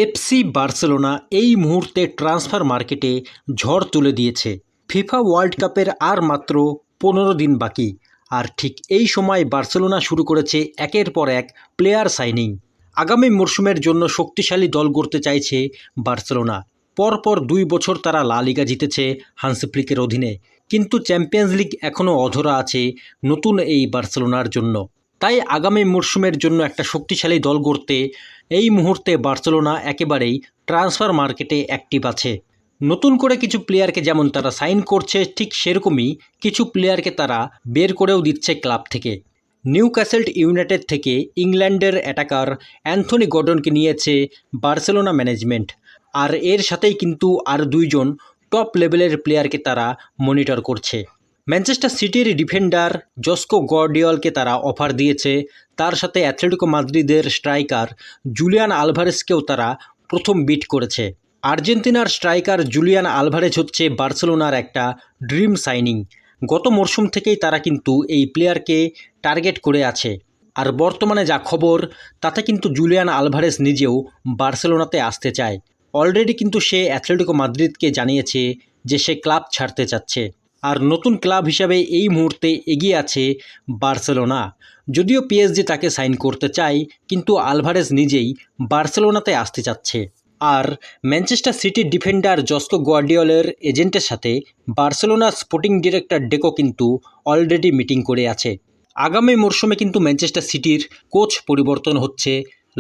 FC Barcelona এই মুহূর্তে transfer মার্কেটে ঝড় তুলে দিয়েছে। ফিফা ওয়ার্ল্ড কাপের আর মাত্র 15 দিন বাকি, আর ঠিক এই সময় বার্সেলোনা শুরু করেছে একের পর এক প্লেয়ার সাইনিং। আগামী মরশুমের জন্য শক্তিশালী দল গড়তে চাইছে বার্সেলোনা। পরপর 2 বছর তারা লা লিগা জিতেছে হান্সি ফ্লিকের অধীনে, কিন্তু চ্যাম্পিয়ন্স লিগ এখনও অধরা আছে নতুন এই বার্সেলোনার জন্য। তাই আগামী মরশুমের জন্য একটা শক্তিশালী দল গড়তে এই মুহূর্তে বার্সেলোনা একেবারেই ট্রান্সফার মার্কেটে অ্যাক্টিভ আছে। নতুন করে কিছু প্লেয়ারকে যেমন তারা সাইন করছে, ঠিক সেরকমই কিছু প্লেয়ারকে তারা বের করেও দিচ্ছে ক্লাব থেকে। নিউক্যাসল ইউনাইটেড থেকে ইংল্যান্ডের অ্যাটাকার অ্যান্থনি গর্ডনকে নিয়েছে বার্সেলোনা ম্যানেজমেন্ট, আর এর সাথেই কিন্তু আর 2 জন টপ লেভেলের প্লেয়ারকে তারা মনিটর করছে। ম্যানচেস্টার সিটির ডিফেন্ডার জস্কো গার্ডিওলকে তারা অফার দিয়েছে, তার সাথে অ্যাথলেটিকো মাদ্রিদের স্ট্রাইকার জুলিয়ান আলভারেজকেও তারা প্রথম বিট করেছে। আর্জেন্টিনার স্ট্রাইকার জুলিয়ান আলভারেজ হচ্ছে বার্সেলোনার একটা ড্রিম সাইনিং। গত মরশুম থেকেই তারা কিন্তু এই প্লেয়ারকে টার্গেট করে আছে, আর বর্তমানে যা খবর তাতে কিন্তু জুলিয়ান আলভারেজ নিজেও বার্সেলোনাতে আসতে চায়। অলরেডি কিন্তু সে অ্যাথলেটিকো মাদ্রিদকে জানিয়েছে যে সে ক্লাব ছাড়তে চাচ্ছে, আর নতুন ক্লাব হিসাবে এই মুহূর্তে এগিয়ে আছে বার্সেলোনা। যদিও পিএসজি তাকে সাইন করতে চায়, কিন্তু আলভারেজ নিজেই বার্সেলোনাতে আসতে চাচ্ছে। আর ম্যানচেস্টার সিটির ডিফেন্ডার জস্কো গার্ডিওলের এজেন্টের সাথে বার্সেলোনার স্পোর্টিং ডিরেক্টর ডেকো কিন্তু অলরেডি মিটিং করে আছে। আগামী মরশুমে কিন্তু ম্যানচেস্টার সিটির কোচ পরিবর্তন হচ্ছে।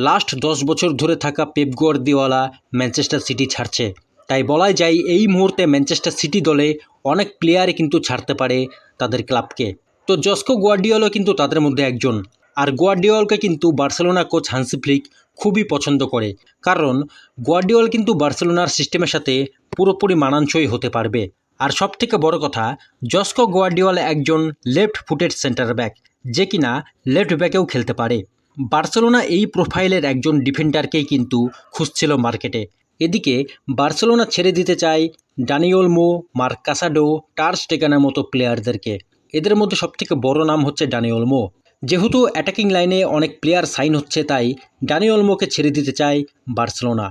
লাস্ট 10 বছর ধরে থাকা পেপ গার্দিওলা ম্যানচেস্টার সিটি ছাড়ছে। তাই বলাই যায় এই মুহূর্তে ম্যানচেস্টার সিটি দলে অনেক প্লেয়ারই কিন্তু ছাড়তে পারে তাদের ক্লাবকে। তো জস্কো গার্দিওলা কিন্তু তাদের মধ্যে একজন। আর গার্দিওলাকে কিন্তু বার্সেলোনা কোচ হান্সি ফ্লিক খুবই পছন্দ করে, কারণ গার্দিওলা কিন্তু বার্সেলোনার সিস্টেমের সাথে পুরোপুরি মানানসই হতে পারবে। আর সবথেকে বড় কথা, জস্কো গার্দিওলা একজন লেফট ফুটেড সেন্টার ব্যাক, যে কিনা লেফট ব্যাকেও খেলতে পারে। বার্সেলোনা এই প্রোফাইলের একজন ডিফেন্ডারকেই কিন্তু খুঁজছিল মার্কেটে। এদিকে বার্সেলোনা ছেড়ে দিতে চায় ডানি ওলমো, মার্ক কাসাডো, টার স্টেগানের মতো প্লেয়ারদেরকে। এদের মধ্যে সবথেকে বড় নাম হচ্ছে ডানি ওলমো। যেহেতু অ্যাটাকিং লাইনে অনেক প্লেয়ার সাইন হচ্ছে, তাই ডানি ওলমোকে ছেড়ে দিতে চায় বার্সেলোনা।